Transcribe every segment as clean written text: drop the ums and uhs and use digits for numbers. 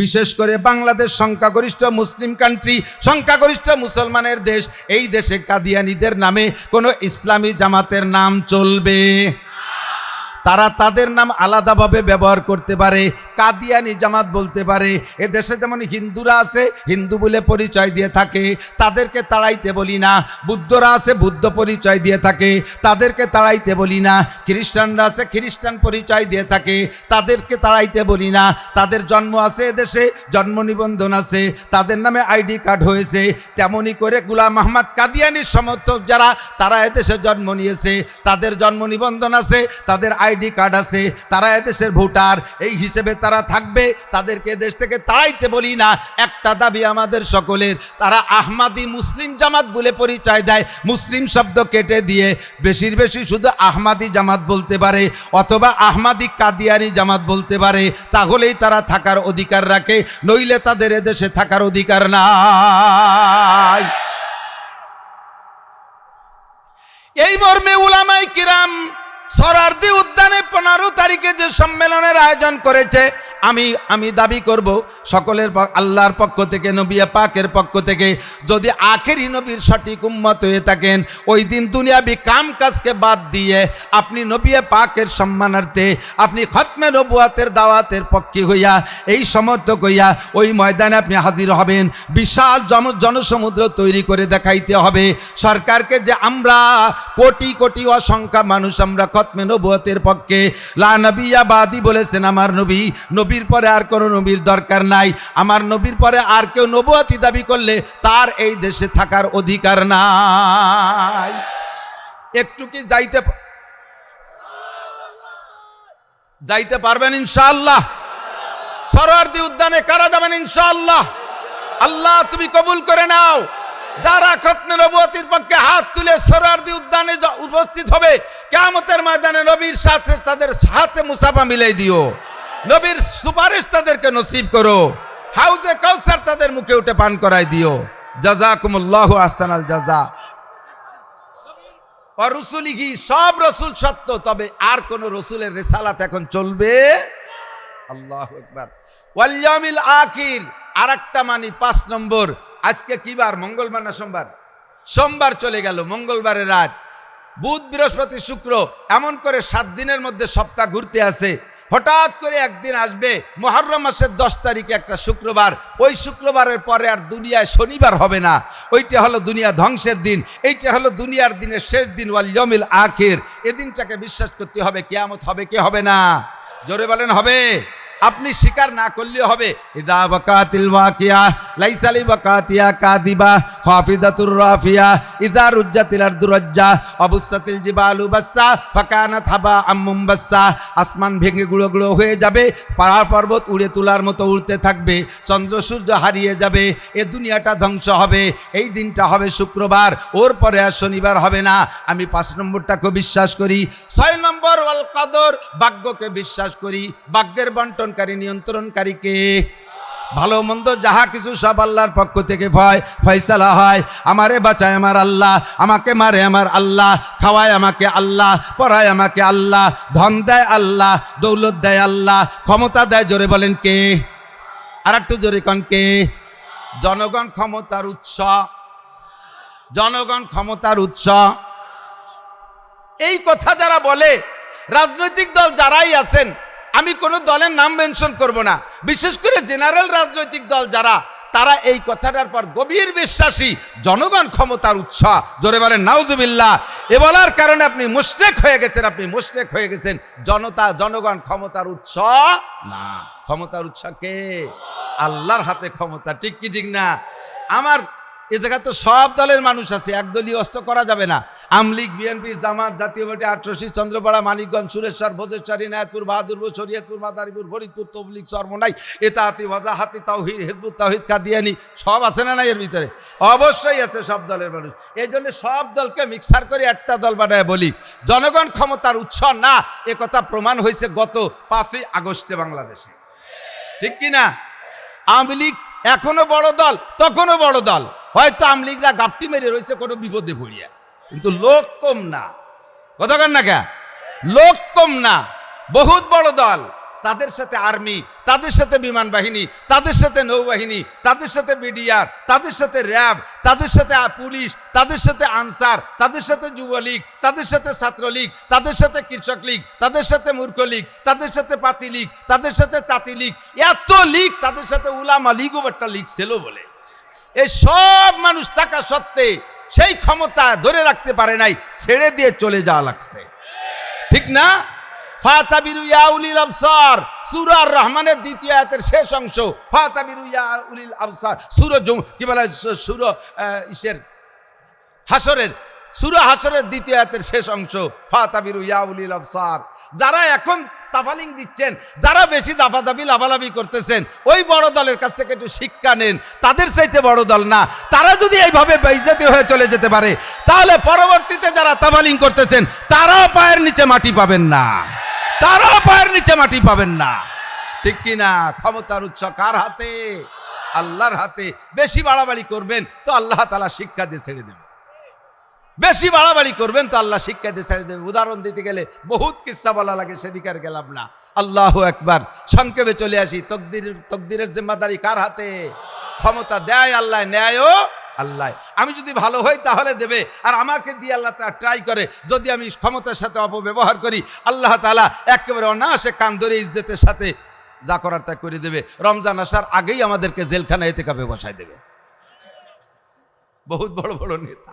বিশেষ করে বাংলাদেশ সংখ্যাগরিষ্ঠ মুসলিম কান্ট্রি, সংখ্যাগরিষ্ঠ মুসলমানের দেশ। এই দেশে কাদিয়ানীদের নামে কোনো ইসলামী জামাতের নাম চলবে? তারা তাদের নাম আলাদাভাবে ব্যবহার করতে পারে, কাদিয়ানি জামাত বলতে পারে। এ দেশে যেমন হিন্দুরা আছে, হিন্দু বলে পরিচয় দিয়ে থাকে, তাদেরকে তাড়াইতে বলি না। বুদ্ধরা আছে, বুদ্ধ পরিচয় দিয়ে থাকে, তাদেরকে তাড়াইতে বলি না। খ্রিস্টানরা আছে, খ্রিস্টান পরিচয় দিয়ে থাকে, তাদেরকে তাড়াইতে বলি না। তাদের জন্ম আছে এদেশে, জন্ম নিবন্ধন আছে, তাদের নামে আইডি কার্ড হয়েছে। তেমনি করে গোলাম আহমদ কাদিয়ানির সমর্থক যারা, তারা এদেশে জন্ম নিয়েছে, তাদের জন্ম নিবন্ধন আছে, তাদের আইডি কার্ড আছে, তারা এদেশের ভোটার। এই হিসেবে তারা থাকবে, তাদেরকে দেশ থেকে তাড়াইতে বলি না। একটা দাবি আমাদের সকলের, তারা আহমাদি মুসলিম জামাত বলে পরিচয় দেয়, মুসলিম শব্দ কেটে দিয়ে বেশির বেশি শুধু আহমাদি জামাত বলতে পারে অথবা আহমাদি কাদিয়ানি জামাত বলতে পারে, তাহলেই তারা থাকার অধিকার রাখে, নইলে তাদের এদেশে থাকার অধিকার নাই। এই মর্মে উলামায়ে কিরাম সরারদি উদ্যানে 15 তারিখে যে সম্মেলনের আয়োজন করেছে, আমি দাবি করব সকলের আল্লাহর পক্ষ থেকে, নবী পাকের পক্ষ থেকে, যদি আখেরি নবীর সঠিক উম্মত হয়ে থাকেন, ওই দিন দুনিয়াবি কাম কাজকে বাদ দিয়ে আপনি নবী পাকের সম্মানার্থে আপনি খতমে নবুয়াতের দাওয়াতের পক্ষে হইয়া, এই সমর্থক হইয়া ওই ময়দানে আপনি হাজির হবেন। বিশাল জনসমুদ্র তৈরি করে দেখাইতে হবে সরকারকে যে আমরা কোটি কোটি অসংখ্য মানুষ আমরা খতমে নবুয়াতের পক্ষে। লা নবিয়্যা বাদি বলেছেন আমার নবী, নবীর পরে আর কোনো নবীর দরকার নাই। আমার নবীর পরে আর কেউ নবুয়াতি দাবি করলে তার এই দেশে থাকার অধিকার নাই। একটু কি যাইতে পারবেন ইনশাআল্লাহ? সরোয়ার্দী উদ্যানে কারা যাবেন ইনশাআল্লাহ? আল্লাহ তুমি কবুল করে নাও। যারা খতমে নবুয়তির পক্ষে হাত তুলে সরোয়ার্দী উদ্যানে উপস্থিত হবে, কিয়ামতের ময়দানে নবীর সাথে তাদের হাতে মুসাফা মিলাই দিও, নবীর সুপারিশ তাদেরকে নসিব করো, হাউজে কাউসার তাদের মুখে উঠে পান করাই দিও। জাযাকুমুল্লাহু আহসানাল জাযা। আর রসুলিহি, সব রসুল সত্য, তবে আর কোন রসুলের রিসালাত এখন চলবে। আল্লাহু আকবার। ওয়াল ইয়াউমিল আখির, আরেকটা মানি 5 নম্বর। আজকে কি বার? মঙ্গলবার না সোমবার? সোমবার চলে গেল, মঙ্গলবারের রাত, বুধ বৃহস্পতি শুক্র, এমন করে 7 দিনের মধ্যে সপ্তাহ ঘুরতে আছে। হঠাৎ করে একদিন আসবে মুহররম মাসের 10 তারিখে একটা শুক্রবার, ওই শুক্রবারের পরে আর দুনিয়ায় শনিবার হবে না, ওইটা হলো দুনিয়া ধ্বংসের দিন, এইটা হলো দুনিয়ার দিনের শেষ দিন, ওয়াল ইয়াউমিল আখির। এই দিনটাকে বিশ্বাস করতে হবে। কিয়ামত হবে কি হবে না? জোরে বলেন হবে। আপনি স্বীকার না করলেও হবে। ইদা ওয়াকাতিল ওয়াকিয়া লাইসা লিওয়াকাতিয়া কাযিবা খাফিদাতুর রাফিয়া ইদা রুজ্জাতিল আরদু রাজ্জা অবুসাতিল জিবালু বাসসা ফাকানাত হাবাআম মুমবাসসা। আসমান ভেঙে গুঁড়ো গুঁড়ো হয়ে যাবে, পাহাড় পর্বত উড়ে তোলার মতো উড়তে থাকবে, চন্দ্র সূর্য হারিয়ে যাবে, এ দুনিয়াটা ধ্বংস হবে। এই দিনটা হবে শুক্রবার, ওর পরে আর শনিবার হবে না। আমি 5 নম্বরটাকে বিশ্বাস করি। 6 নম্বর ওয়াল কদর, ভাগ্যকে বিশ্বাস করি। ভাগ্যের বন্টন নিয়ন্ত্রণকারীকে, ভালো মন্দ যাহা কিছু সব আল্লাহর পক্ষ থেকে ফয়সালা হয়। আমারে বাঁচায় আমার আল্লাহ, আমাকে মারে আমার আল্লাহ, খাওয়ায় আমাকে আল্লাহ, পড়ায় আমাকে আল্লাহ, ধন দেয় আল্লাহ, দৌলত দেয় আল্লাহ, ক্ষমতা দেয়, জোরে বলেন কে? আর একটু জোরে কন কে? জনগণ ক্ষমতার উৎস, জনগণ ক্ষমতার উৎস। এই কথা যারা বলে, রাজনৈতিক দল যারাই আছেন, আমি কোনো দলের নাম মেনশন করব না, বিশেষ করে জেনারেল রাজনৈতিক দল যারা, তারা এই কথাটার পর গভীর বিশ্বাসী, জনগণ ক্ষমতার উৎস। জোরে বলেন নাউজুবিল্লাহ। এ বলার কারণে আপনি মুশরিক হয়ে গেছেন, আপনি মুশরিক হয়ে গেছেন। জনগণ ক্ষমতার উৎস না, ক্ষমতার উৎস কে? আল্লাহর হাতে ক্ষমতা। ঠিক কি ঠিক না? আমার এ জায়গায় তো সব দলের মানুষ আছে, একদলীয় অস্ত্র করা যাবে না। আমলিগ, বিএনপি, জামাত, জাতীয় পার্টি, আটরশি, চন্দ্রপাড়া, মানিকগঞ্জ, সুরেশ্বর, ভোজেশ্বর, ইনায়তপুর, বাহাদুরপুর, শরীয়তপুর, মাদারীপুর, ফরিদপুর, তবলিগ, চরমনাই, এতাহাতি, ওয়াজাহাতি, তাওহীদ, হিজবুত তাওহীদ, কাদিয়ানি, সব আছে না? এর ভিতরে অবশ্যই আছে সব দলের মানুষ। এই জন্য সব দলকে মিক্সার করে একটা দল বানায় বলি। জনগণ ক্ষমতার উৎস না, এ কথা প্রমাণ হয়েছে গত 5ই আগস্টে বাংলাদেশে। ঠিক কি না? আওয়ামী লীগ এখনো বড় দল, তখনও বড় দল। হয়তো আমলিগরা গাপটি মেরে রয়েছে কোনো বিপদে পড়িয়া, কিন্তু লোক কম না। কতক্ষণ না কে? লোক কম না, বহুত বড় দল। তাদের সাথে আর্মি, তাদের সাথে বিমান বাহিনী, তাদের সাথে নৌবাহিনী, তাদের সাথে বিডিআর, তাদের সাথে র্যাব, তাদের সাথে পুলিশ, তাদের সাথে আনসার, তাদের সাথে যুবলীগ, তাদের সাথে ছাত্রলীগ, তাদের সাথে কৃষক লীগ, তাদের সাথে মূর্খ লীগ, তাদের সাথে পাতি লীগ, তাদের সাথে তাঁতি লীগ, এত লীগ, তাদের সাথে উলামা লীগও একটা লীগ ছিল বলে। এই সব মানুষ থাকা সত্ত্বে সেই ক্ষমতা ধরে রাখতে পারে নাই, ছেড়ে দিয়ে চলে যাওয়া লাগছে, ঠিক না? ফাতাবিরু ইয়া উলিল আবসার, সূরা আর রহমানের দ্বিতীয় আয়াতের শেষ অংশ। ফাতাবিরু ইয়া উলিল আবসার, সূরা কি বলে, সূরা হাসরের, সূরা হাসরের দ্বিতীয় আয়াতের শেষ অংশ। ফাতাবিরু ইয়া উলিল আবসার, যারা এখন তাফালিং দিচ্ছেন, যারা বেশি দাফাদাফি লাফালাফি করতেছেন, ওই বড় দলের কাছ থেকে একটু শিক্ষা নেন। তাদের চাইতে বড় দল না, তারা যদি এইভাবে বেইজ্জতি হয়ে চলে যেতে পারে, তাহলে পরবর্তীতে যারা তাফালিং করতেছেন তারাও পায়ের নিচে মাটি পাবেন না, তারাও পায়ের নিচে মাটি পাবেন না, ঠিক কিনা? ক্ষমতার উৎস কার হাতে? আল্লাহর হাতে। বেশি বাড়াবাড়ি করবেন তো আল্লাহ তাআলা শিক্ষা দিয়ে ছেড়ে দেবে, বেশি বাড়াবাড়ি করবেন তো আল্লাহ শিক্ষা দিয়ে ছেড়ে দেবে। উদাহরণ দিতে গেলে বহুত কিস্সা বলা লাগে, সেদিকে আর গেলাম না। আল্লাহু আকবার। সংক্ষেপে চলে আসি। তকদিরের জিম্মাদারি কার হাতে? ক্ষমতা দেয় আল্লাহ, ন্যায়ও আল্লাহ। আমি যদি ভালো হই তাহলে দেবে, আর আমাকে দিয়ে আল্লাহ তা ট্রাই করে। যদি আমি ক্ষমতার সাথে অপব্যবহার করি, আল্লাহ তাআলা একেবারে অনায়াসে কান ধরে ইজ্জতের সাথে যা করার তা করে দেবে। রমজান আসার আগেই আমাদেরকে জেলখানায় ইতিকাফে বসায় দেবে বহুত বড় বড় নেতা।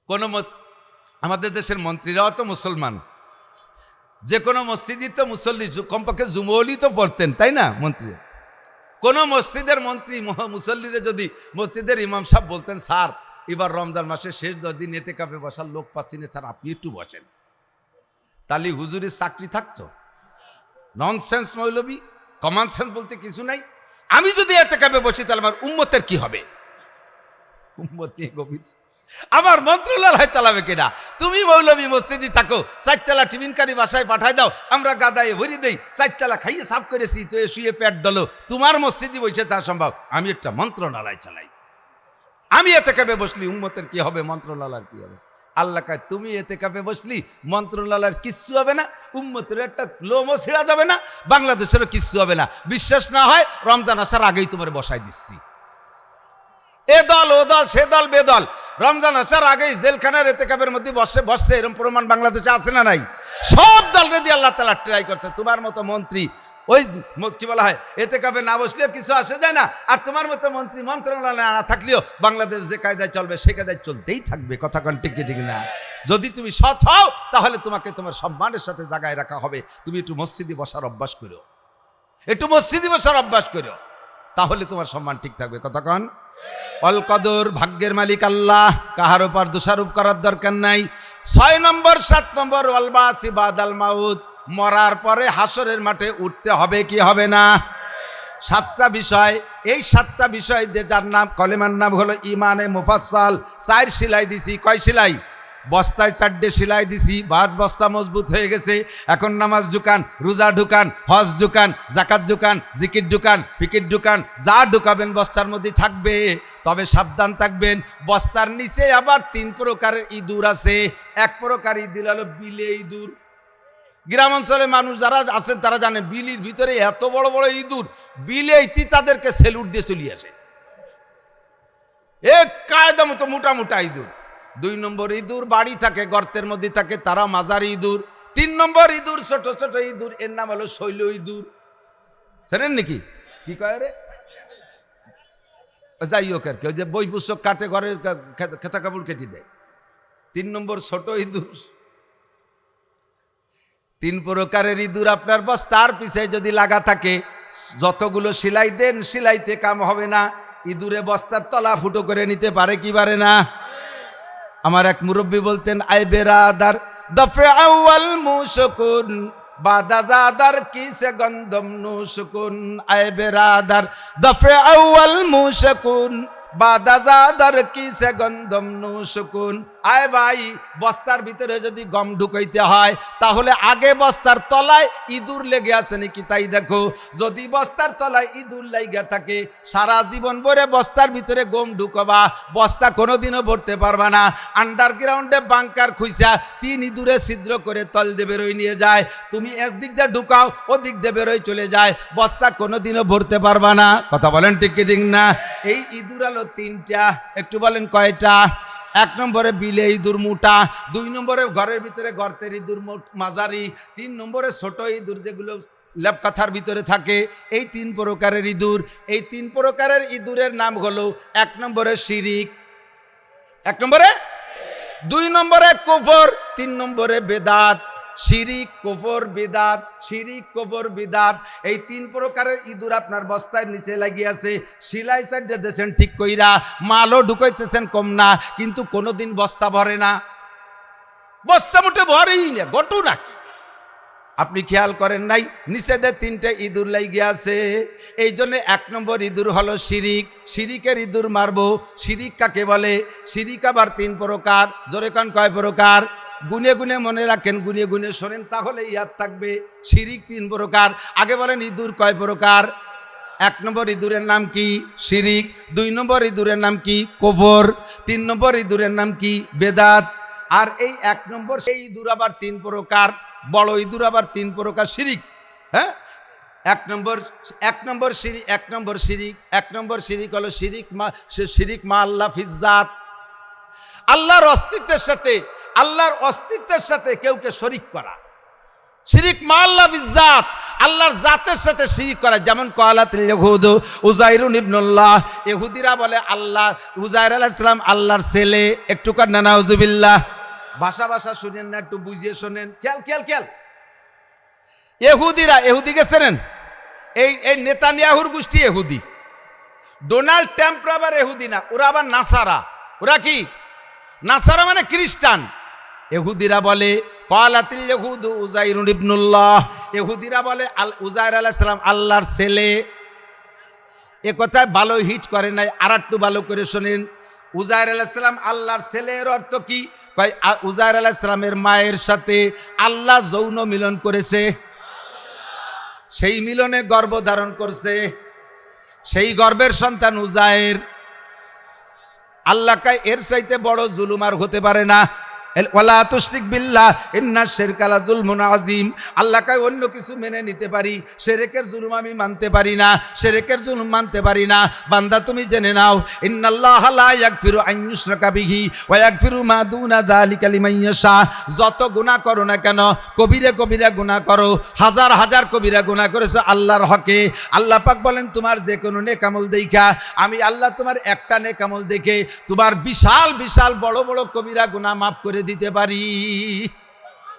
কোন আমাদের দেশের মন্ত্রীরাও তো মুসলমান, যে কোনো মসজিদের তো মুসল্লি, কমপক্ষে জুমলি তো পড়তেন, তাই না? মন্ত্রী, কোন মসজিদের মন্ত্রী মুসল্লিরে যদি মসজিদের ইমাম সাহেব বলতেন, স্যার এবার রমজান মাসের শেষ 10 দিন ইতিকাফে বসার লোক পাচ্ছি না, স্যার আপনি একটু বসেন, তাহলে হুজুরের চাকরি থাকতো? ননসেন্স মৌলবী, কমন সেন্স বলতে কিছু নাই। আমি যদি ইতিকাফে বসি তাহলে আমার উম্মতের কি হবে? উম্মত নিয়ে গভীর, আমার মন্ত্রণালয় চালাবে কিনা? তুমি মৌলবী মসজিদে থাকো, 4 চালা টিফিনকারী বাসায় পাঠায় দাও, আমরা গাদায় ভরি দেই, 4 চালা খাইয়ে সাফ করেছি, তো শুয়ে পেট ডলো, তোমার মসজিদে বসে তা সম্ভব? আমি একটা মন্ত্রণালয় চালাই, আমি ইতিকাফে বসলি উম্মতের কি হবে, মন্ত্রণালয়ের কি হবে? আল্লাহ কয় তুমি ইতিকাফে বসলি মন্ত্রণালয়ের কিচ্ছু হবে না, উম্মতের একটা লোমও ছিঁড়া যাবে না, বাংলাদেশেরও কিচ্ছু হবে না। বিশ্বাস না হয় রমজান আসার আগেই তোমার বসাই দিচ্ছি। এ দল ও দল, সে দল বেদল, রমজান আসার আগেই জেলখানার ইতিকাফের মধ্যে বসছে, এরকম প্রমাণ বাংলাদেশে আছে না নাই? সব দলরে দিয়ে আল্লাহ তাআলা ট্রাই করছে। তোমার মতো মন্ত্রী ওই কি বলা হয়, ইতিকাফে না বসলেও কিছু আসে যায় না, আর তোমার মতো মন্ত্রী মন্ত্রণালয়ে না থাকলেও বাংলাদেশ যে কায়দায় চলবে সে কায়দায় চলতেই থাকবে। কথা কোন ঠিক ঠিক না? যদি তুমি সৎ হও তাহলে তোমাকে তোমার সম্মানের সাথে জায়গায় রাখা হবে। তুমি একটু মসজিদে বসার অভ্যাস করো, একটু মসজিদে বসার অভ্যাস করো, তাহলে তোমার সম্মান ঠিক থাকবে। কথা কন। অল কদর, ভাগ্যের মালিক আল্লাহ, কাহার উপর দোষারোপ করার দরকার নাই। 6 নম্বর 7 নম্বর ওয়াল বাসি বাদাল মাউত, মরার পরে হাসরের মাঠে উঠতে হবে কি হবে না? 7টা বিষয়। এই 7টা বিষয় যার নাম, কলেমার নাম হলো ইমানে মুফাসসাল। 4 সেলাই দিছি। কয় সেলাই? বস্তায় 4টে সেলাই দিছি, বাদ বস্তা মজবুত হয়ে গেছে। এখন নামাজ ঢুকান, রোজা ঢুকান, হজ ঢুকান, জাকাত ঢুকান, জিকির ঢুকান, ফিকির ঢুকান, যা ঢুকাবেন বস্তার মধ্যে থাকবে। তবে সাবধান থাকবেন, বস্তার নিচে আবার 3 প্রকারের ইঁদুর আছে। 1 প্রকার ইঁদুর হলো বিলে ইঁদুর। গ্রাম অঞ্চলে মানুষ যারা আছেন তারা জানেন, বিলির ভিতরে এত বড় বড় ইঁদুর, বিলেইতি তাদেরকে সেলুট দিয়ে চলে আসে, এক কায়দা মতো মোটা মোটা ইঁদুর। 2 নম্বর ইঁদুর বাড়ি থাকে, গর্তের মধ্যে থাকে, তারা মাজারি ইঁদুর। 3 নম্বর ইঁদুর ছোট ছোট ইঁদুর, এর নাম হলো শৈল ইঁদুর। জানেন নাকি কি কয় রে? যাই হোক আর কি, ওই যে বই পুস্তক কাটে, ঘরের খেতা কাপড় কেটে দেয়। 3 নম্বর ছোট ইঁদুর। 3 প্রকারের ইঁদুর আপনার বস্তার পিছে যদি লাগা থাকে, যতগুলো সেলাই দেন সেলাইতে কাম হবে না। ইঁদুরে বস্তার তলা ফুটো করে নিতে পারে কি পারে না? আমার এক মুরব্বী বলতেন, আই বেরাদার দফে আউয়াল মুশকুন বাদাজাদার কিসে গন্ধম নুশকুন। আই বেরাদার দফে আউয়াল মুশকুন বাদাজাদার কিসে গন্ধম নু সুকুন। আয় ভাই, বস্তার ভিতরে যদি গম ঢুকাইতে হয় তাহলে আগে বস্তার তলায় ইঁদুর লেগে আছে নাকি তাই দেখো। যদি বস্তার তলায় ইঁদুর লাইগা থাকে, সারা জীবন ভরে বস্তার ভিতরে গম ঢুকবা, বস্তা কোনোদিনও ভরতে পারবা না। আন্ডারগ্রাউন্ডে বাংকার খুঁজা 3 ইঁদুরে ছিদ্র করে তল দিয়ে বেরোয় নিয়ে যায়, তুমি একদিক দিয়ে ঢুকাও ওদিক দিয়ে বেরোয় চলে যায়, বস্তা কোনোদিনও ভরতে পারবা না। কথা বলেন ঠিক কি ঠিক না? এই ইঁদুর হলো 3টা, একটু বলেন কয়টা? 1 নম্বরে বিলে ইঁদুর মোটা, 2 নম্বরে ঘরের ভিতরে গর্তের ইঁদুর মাঝারি, 3 নম্বরে ছোট ইঁদুর যেগুলো লেপকাথার ভিতরে থাকে। এই 3 প্রকারের ইঁদুর। এই 3 প্রকারের ইঁদুরের নাম হলো 1 নম্বরে শিরিক, 1 নম্বরে, 2 নম্বরে কুফর, 3 নম্বরে বেদাত। শিরিক, কুফর, বিদাত, শিরিক, কুফর, বিদাত, এই 3 প্রকারের ইঁদুর আপনার বস্তার নিচে লাগিয়েছে। সিলাই সাইডে দিয়েছেন ঠিক কইরা, মালও ঢুকাইতেছেন কম না, কিন্তু কোনোদিন বস্তা ভরে না। বস্তা মোটে ভরেই না, গটু নাকি? আপনি খেয়াল করেন নাই নিচেদের 3টে ইঁদুর লাগিয়ে আছে। এই জন্য 1 নম্বর ইঁদুর হলো শিরিক। শিরিকের ইঁদুর মারবো। শিরিক কাকে বলে? শিরিক আবার 3 প্রকার। জোরে কান কয় প্রকার? গুনে গুনে মনে রাখেন, গুনে গুনে শোনেন, তাহলে ইয়াদ থাকবে। শিরিক 3 প্রকার। আগে বলেন ইঁদুর কয় প্রকার? 1 নম্বর ইঁদুরের নাম কি? শিরিক। 2 নম্বর ইঁদুরের নাম কি? কুফর। 3 নম্বর ইঁদুরের নাম কি? বেদাত। আর এই 1 নম্বর সেই ইঁদুর আবার 3 প্রকার। বড় ইঁদুর আবার 3 প্রকার শিরিক। হ্যাঁ, 1 নম্বর শিরিক, 1 নম্বর শিরিক, 1 নম্বর শিরিক হলো শিরিক মা আল্লাহ ফিজ্জাত। আল্লাহর অস্তিত্বের সাথে কেউকে শরিক করা। শিরিক মা আল্লাহ ফিজ্জাত, আল্লাহর জাতের সাথে শিরিক করা। যেমন কালাতিল ইয়াহুদ উযাইরুন ইবনুল্লাহ, ইহুদিরা বলে আল্লাহ উযাইর আলাইহিস সালাম আল্লাহর ছেলে। একটু কার না নাউজুবিল্লাহ। ভাষা শুনেন না, একটু বুঝিয়ে শোনেন। খেয়াল। ইহুদি গেছেন, এই নেতানিয়াহুর গোষ্ঠী ইহুদি। ডোনাল্ড ট্রাম্প আবার ইহুদি না, ওরা আবার নাসারা। ওরা কি? নাসারা মানে খ্রিস্টান। ইহুদিরা বলে কালাতিল ইয়াহুদ উযাইরুন ইবনুল্লাহ, ইহুদিরা বলে উযাইর আলাইহিস সালাম আল্লাহর ছেলে। এ কথায় ভালো হিট করে নাই, আর একটু ভালো করে শোনেন। উযাইর আলাইহিস সালাম আল্লাহর ছেলের অর্থ কি? কয় উযাইর আলাইহিস সালামের মায়ের সাথে আল্লাহ যৌন মিলন করেছে, সেই মিলনে গর্ভ ধারণ করছে, সেই গর্ভের সন্তান উযাইর। আল্লাহ কয় এর চাইতে বড় জুলুম আর হতে পারে না। ওয়ালা তুশরিক বিল্লাহ ইন্নাশ শিরকা লাযুলমুন আযীম। আল্লাহ কয় অন্য কিছু মেনে নিতে পারি, শিরকের জুলুম আমি মানতে পারি না, শিরকের জুলুম মানতে পারি না। বান্দা তুমি জেনে নাও, ইন্নাল্লাহা লা ইয়াগফিরু আন ইউশরাকা বিহি ওয়া ইয়াগফিরু মা দুনা যালিকা লিমান ইয়াশা। যত গুনাহ করো না কেন, কবিরা গুনাহ করো, হাজার কবিরা গুনাহ করেছো আল্লাহর হকে, আল্লাহ পাক বলেন তোমার যে কোনো নেক আমল দেখা আমি আল্লাহ তোমার একটা নেক আমল দেখে তোমার বিশাল বড় কবিরা গুনাহ মাফ করে দিতে পারি।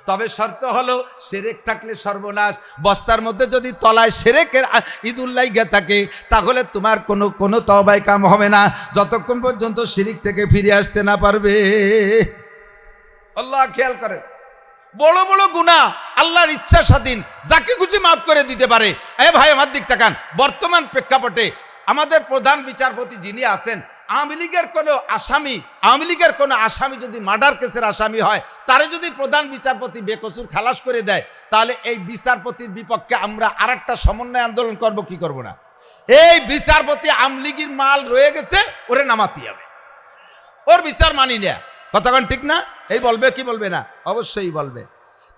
তবে শর্ত হলো শিরক থাকলে সর্বনাশ। বস্তার মধ্যে যদি তলায় শিরকের ইঁদুর লাইগা থাকে তাহলে তোমার কোনো তওবায় কাম হবে না, যতক্ষণ পর্যন্ত শিরক থেকে ফিরে আসতে না পারবে। আল্লাহ খেয়াল করে, বড় গুনাহ আল্লাহর ইচ্ছা স্বাধীন, যাকে খুশি মাফ করে দিতে পারে। এ ভাই আমার দিক তাকান, বর্তমান প্রেক্ষাপটে আমাদের প্রধান বিচারপতি যিনি আছেন, আওয়ামী লীগের কোনো আসামি যদি মার্ডার কেসের আসামি হয়, তারে যদি প্রধান বিচারপতি বেকসুর খালাস করে দেয়, তাহলে এই বিচারপতির বিপক্ষে আমরা আরেকটা সমন্বয় আন্দোলন করব কি করব না? এই বিচারপতি আওয়ামী লীগের মাল রয়ে গেছে, ওরে নামাতে হবে, ওর বিচার মানি না। কথাক্ষণ ঠিক না? এই বলবে কি বলবে না? অবশ্যই বলবে।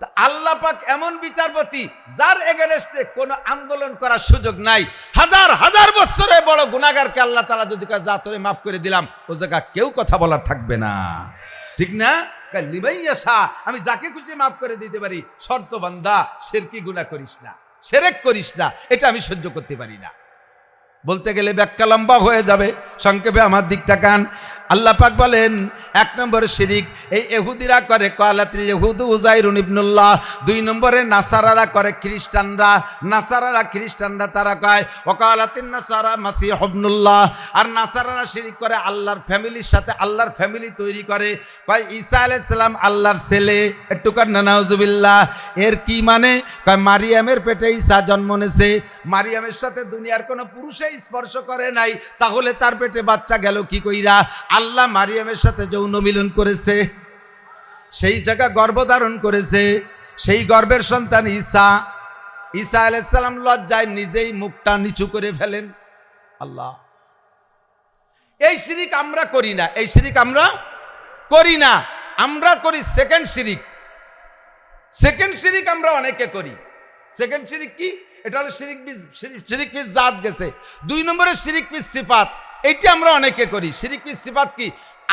তা আল্লাহ পাক এমন বিচারপতি যার এগেনস্টে কোনো আন্দোলন করার সুযোগ নাই। হাজার বছরে বড় গুনাহগারকে আল্লাহ তাআলা যদি যা তোরে মাফ করে দিলাম, ও জায়গা কেউ কথা বলার থাকবে না। ঠিক না? লিমাইয়াশা, আমি যাকে খুশি মাফ করে দিতে পারি, শর্ত বান্দা শিরকি গুনাহ করিস না, শিরক করিস না, এটা আমি সহ্য করতে পারি না। বলতে গেলে ব্যাখ্যা লম্বা হয়ে যাবে, সংক্ষেপে আমার দিক তাকান। আল্লাহ পাক বলেন 1 নম্বরে শিরিক এই ইহুদিরা করে কালাতিল ইহুদু উযাইরুন ইবনুল্লাহ। 2 নম্বরে নাসারারা করে খ্রিস্টানরা তারা কয় ওয়াকালাতিন নাসারা মাসিহ ইবনুল্লাহ। আর নাসারারা শিরিক করে আল্লাহর ফ্যামিলির সাথে, আল্লাহর ফ্যামিলি তৈরি করে, কয় ঈসা আলাইহিস সালাম আল্লাহর ছেলে। একটু কার নাউজুবিল্লাহ। এর কি মানে? কয় মারিয়ামের পেটে ঈসা জন্ম নিয়েছে, মারিয়ামের সাথে দুনিয়ার কোনো পুরুষে স্পর্শ করে নাই, তাহলে তার পেটে বাচ্চা গেল কি কইরা? আল্লাহ মারিয়ামের সাথে যৌন মিলন করেছে, সেই জায়গা গর্ভধারণ করেছে, সেই গর্ভের সন্তান ঈসা। ঈসা আলাইহিস সালাম লজ্জায় নিজেই মুখটা নিচু করে ফেলেন। আল্লাহ, এই শিরিক আমরা করি না, এই শিরিক আমরা করি না। আমরা করি সেকেন্ড শিরিক। সেকেন্ড শিরিক আমরা অনেকে করি। সেকেন্ড শিরিক কি? এটা হলো শিরিক ফিস জাত গেছে। 2 নম্বরে শিরিক ফিস সিফাত, এইটা আমরা অনেকে করি। শিরিক ফিস সিফাত কি?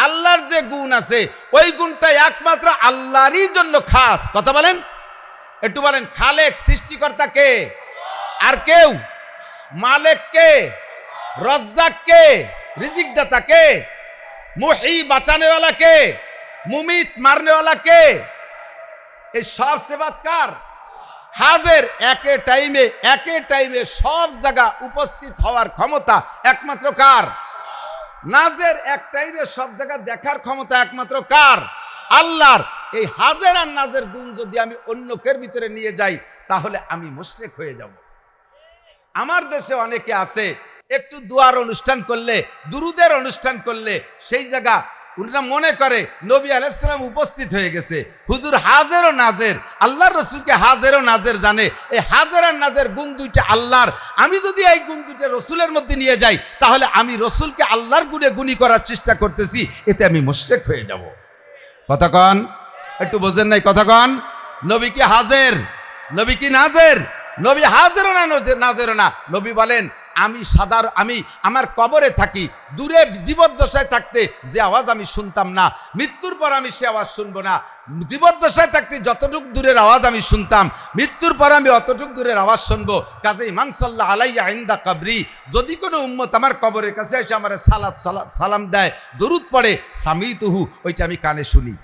আল্লাহর যে গুণ আছে ওই গুণটা একমাত্র আল্লাহরই জন্য খাস। কথা বলেন, একটু বলেন। খালেক সৃষ্টিকর্তা কে? আর কেউ? মালিক কে? রজ্জাক কে? রিজিক দাতা কে? মুহি বাঁচানেওয়ালা কে? মুমিত মারনেওয়ালা কে? এই সব সিফাত কার? হাজের। একে টাইমে সব জায়গা উপস্থিত হওয়ার ক্ষমতা একমাত্র কার? নাজের। এক টাইমে সব জায়গা দেখার ক্ষমতা একমাত্র কার? আল্লাহর। এই হাজের আর নাজের গুণ যদি আমি অন্যকের ভিতরে নিয়ে যাই তাহলে আমি মুশরিক হয়ে যাব। আমার দেশে অনেকে আছে একটু দুয়ার অনুষ্ঠান করলে, দুরুদের অনুষ্ঠান করলে সেই জায়গা উনারা মনে করে নবী আলাইহিস সালাম উপস্থিত হয়ে গেছে। হুজুর হাজের ও নাজের, আল্লাহর রাসূলকে হাজের ও নাজের জানে। এই হাজের আর নাজের গুণ দুইটা আল্লাহর। আমি যদি এই গুণ দুইটা রসুলের মধ্যে নিয়ে যাই তাহলে আমি রসুলকে আল্লাহর গুণে গুণী করার চেষ্টা করতেছি, এতে আমি মুশরিক হয়ে যাব। কথা কন, একটু বোঝেন নাই কথা কন। নবী কি হাজের? নবী কি নাজের? নবী হাজেরও না নাজেরও না। নবী বলেন আমি আমার কবরে থাকি, দূরে জীবদ্দশায় থাকতে যে আওয়াজ আমি শুনতাম না, মৃত্যুর পর আমি সে আওয়াজ শুনবো না। জীবদ্দশায় থাকতে যতটুক দূরের আওয়াজ আমি শুনতাম, মৃত্যুর পর আমি অতটুক দূরের আওয়াজ শুনবো। কাজেই মান সাল্লা আলাইয়া ইনদা কবরি, যদি কোনো উম্মত আমার কবরের কাছে এসে আমার সালাম দেয়, দরুদ পড়ে, সামিতুহু, ওইটা আমি কানে শুনি,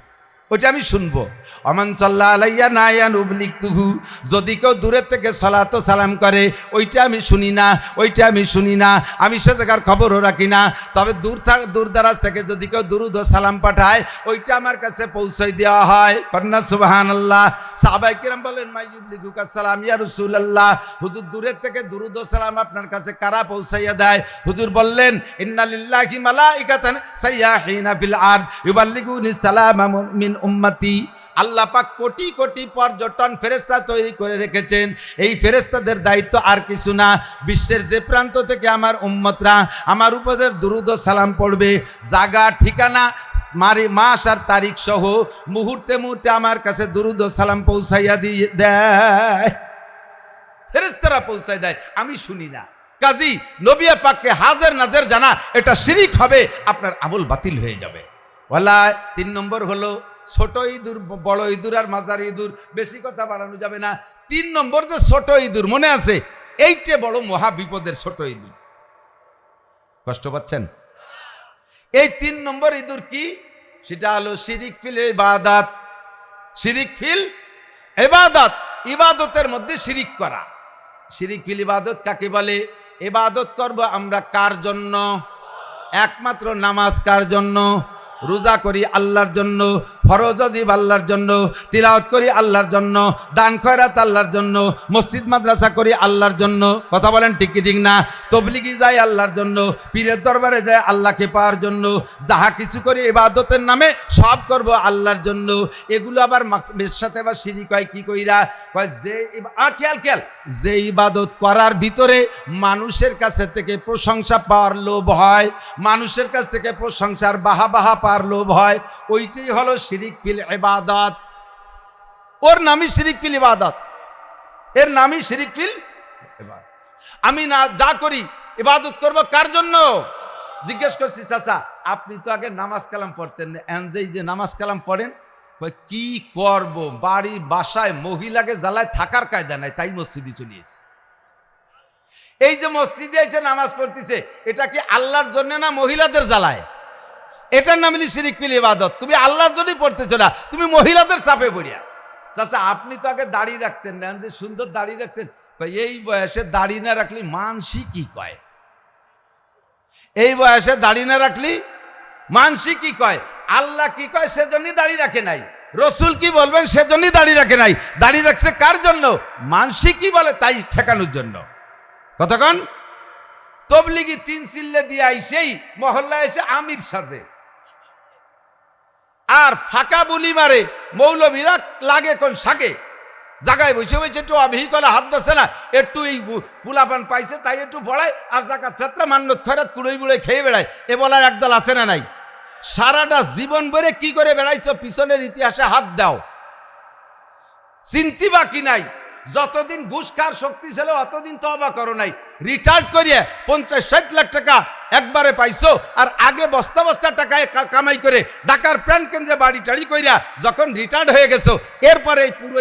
ওইটা আমি শুনবো। আমান সাল্লাহ আলাইয়া নায়ান উবলিকতুহু, যদি কেউ দূরের থেকে সালাত ও সালাম করে ওইটা আমি শুনি না, ওইটা আমি শুনি না, আমি সে জায়গার খবরও রাখি না। তবে দূর দারাজ থেকে যদি কেউ দুরুদ ও সালাম পাঠায় ওইটা আমার কাছে পৌঁছাই দেওয়া হয়। কন্যা সুবহানাল্লাহ। সাহাবায়ে কিরাম বলেন মাইয়ুবলিগুকা সালাম ইয়া রাসূলুল্লাহ, হুজুর দূরের থেকে দুরুদ ও সালাম আপনার কাছে কারা পৌঁছাইয়া দেয়? হুজুর বললেন ইন্না লিল্লাহি মালাইকাতান সাইয়াহিনা ফিল আরদ ইউবাল্লিগুনি সালাম মিন উম্মতি। আল্লাহ পাক কোটি কোটি পর্যটন ফেরেশতা তৈরি করে রেখেছেন। এই ফেরেশতাদের দায়িত্ব আর কিছু না, বিশ্বের যে প্রান্ত থেকে আমার উম্মতরা আমার উপদের দুরুদ ও সালাম পড়বে, জায়গা ঠিকানা মাস আর তারিখ সহ মুহূর্তে মুহূর্তে আমার কাছে দুরুদ ও সালাম পৌঁছাইয়া দিয়ে দেয়। ফেরেশতারা পৌঁছায় দেয়, আমি শুনি না। কাজী নবী পাককে হাজের নাজের জানা এটা শিরিক হবে, আপনার আমল বাতিল হয়ে যাবে। ওয়ালা 3 নম্বর হলো ছোট ইঁদুর, বড় ইঁদুর আর মাঝারি ইঁদুর, বেশি কথা বাড়ানো যাবে না। 3 নম্বর যে ছোট ইঁদুর, মনে আছে? এইটা বড় মহা বিপদের ছোট ইঁদুর। কষ্ট পাচ্ছেন? এই 3 নম্বর ইঁদুর কি? সেটা হলো শিরিক ফিল ইবাদত। শিরিক ফিল ইবাদত, ইবাদতের মধ্যে শিরিক করা। শিরিক ফিল ইবাদত কাকে বলে? ইবাদত করব আমরা কার জন্য? একমাত্র নামাজ কার জন্য? রোজা করি আল্লাহর জন্য, ফরজ ওয়াজিব আল্লাহর জন্য, তিলাওয়াত করি আল্লাহর জন্য, দান খয়রাত আল্লাহর জন্য, মসজিদ মাদ্রাসা করি আল্লাহর জন্য। কথা বলেন ঠিক কি ঠিক না? তবলিগি যায় আল্লাহর জন্য, পীরের দরবারে যায় আল্লাহকে পাওয়ার জন্য। যাহা কিছু করি ইবাদতের নামে সব করব আল্লাহর জন্য। এগুলো আবার এর সাথে আবার শিরিক হয় কি কইরা? কয় যে খেয়াল যে ইবাদত করার ভিতরে মানুষের কাছে থেকে প্রশংসা পাওয়ার লোভ হয়, মানুষের কাছ থেকে প্রশংসার বাহা পার লোভ হয়, ওইটাই হলো শিরিক ফিল ইবাদত। ওর নামই শিরিক ফিল ইবাদত, এর নামই শিরিক ফিল ইবাদত। আমি না যা করি ইবাদত করব কার জন্য? জিজ্ঞেস করছি, চাচা আপনি তো আগে নামাজ কালাম পড়তেন না, এনজেই যে নামাজ কালাম পড়েন, কি করব, বাড়ি বাসায় মহিলাকে জ্বালায় থাকার কায়দা নাই, তাই মসজিদে চলিয়েছে। এই যে মসজিদে এসে নামাজ পড়তেছে, এটা কি আল্লাহর জন্য না মহিলাদের জ্বালায়? এটার নাম হলো শিরিক ফিল ইবাদত। তুমি আল্লাহর জন্যই পড়তেছো না, তুমি মহিলাদের চাপে পড়িয়া। চাচা আপনি তো আগে দাড়ি রাখতেন না, যে সুন্দর দাড়ি রাখছেন, এই বয়সে দাড়ি না রাখলি মানসি কি কয়? এই বয়সে দাড়ি না রাখলি মানসি কি কয়? আল্লাহ কি কয় সেজন্যই দাড়ি রাখে নাই, রসুল কি বলবেন সেজন্যই দাড়ি রাখে নাই। দাড়ি রাখছে কার জন্য? মানসি কি বলে তাই ঠেকানোর জন্য। কতক্ষণ তবলিগি 3 চিল্লে দিয়ে আইসেই মহল্লা এসে আমির সাজে, আর ফাঁকা বুলি মারে মৌলভীরা লাগে কোন শাকে জায়গায় বসে বসে একটু অভিকলা হাত দিচ্ছে না, একটু এই পুলাপান পাইছে তাই একটু পড়ায়, আর জাকাত ফেতরা মান্নত খয়রাত কুড়োই বুড়োই খেয়ে বেড়ায়। এ বলার একদল আছে না নাই? সারাটা জীবন ভরে কি করে বেড়াইছো পিছনের ইতিহাসে হাত দাও, চিন্তি বাকি নাই। যতদিন ঘুষ খাওয়ার শক্তি ছিল অতদিন তওবা করো নাই। রিটায়ার্ড করিয়ে 50-60 লাখ টাকা একবারে পাইছো, আর আগে বস্তা বস্তা টাকায় কামাই করে ঢাকার প্রাণ কেন্দ্রে বাড়ি টাড়ি কইরা যখন রিটায়ার্ড হয়ে গেছো, এরপরে এই পুরো